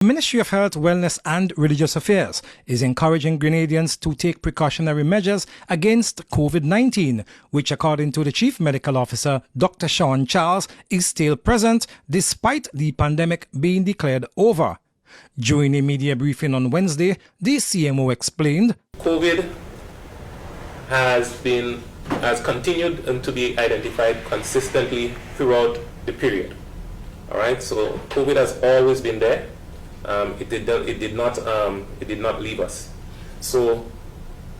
The Ministry of Health, Wellness and Religious Affairs is encouraging Grenadians to take precautionary measures against COVID-19, which according to the Chief Medical Officer, Dr. Shawn Charles, is still present despite the pandemic being declared over. During a media briefing on Wednesday, the CMO explained, COVID has continued to be identified consistently throughout the period. All right, so COVID has always been there. It did not leave us. So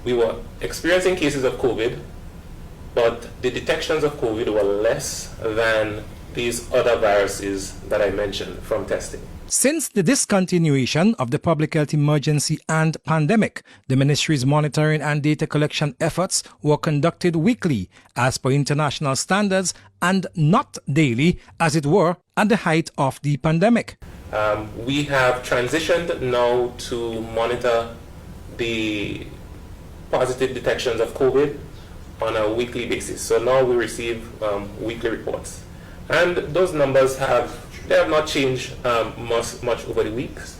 we were experiencing cases of COVID, but the detections of COVID were less than these other viruses that I mentioned from testing. Since the discontinuation of the public health emergency and pandemic, the ministry's monitoring and data collection efforts were conducted weekly as per international standards and not daily, as it were, at the height of the pandemic. We have transitioned now to monitor the positive detections of COVID on a weekly basis. So now we receive weekly reports. And those numbers have not changed much over the weeks,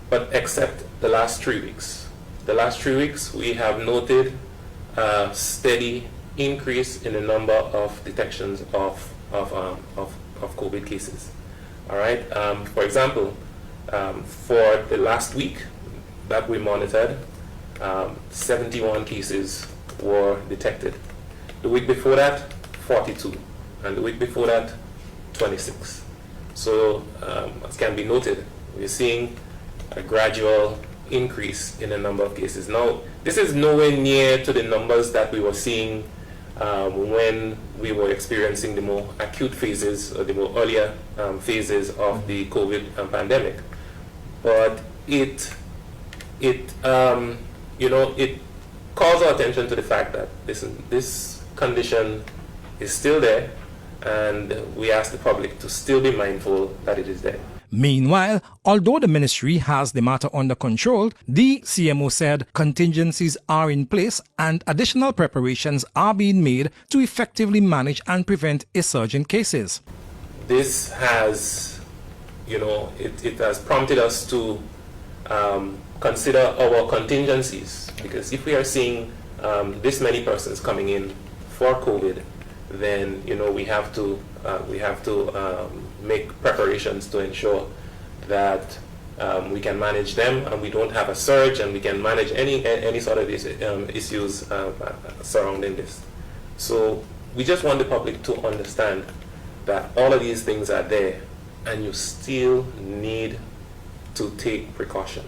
but except the last 3 weeks. The last 3 weeks we have noted a steady increase in the number of detections of COVID cases. All right. For example, for the last week that we monitored, 71 cases were detected. The week before that, 42, and the week before that, 26. So, as can be noted, we're seeing a gradual increase in the number of cases. Now, this is nowhere near to the numbers that we were seeing when we were experiencing the more acute phases, or the more earlier phases of the COVID pandemic. But it calls our attention to the fact that this condition is still there, and we ask the public to still be mindful that it is there. Meanwhile, although the ministry has the matter under control, the CMO said contingencies are in place and additional preparations are being made to effectively manage and prevent a surge in cases. This has, it has prompted us to consider our contingencies, because if we are seeing this many persons coming in for COVID, then we have to make preparations to ensure that we can manage them and we don't have a surge, and we can manage any sort of issues surrounding this. So we just want the public to understand that all of these things are there, and you still need to take precaution.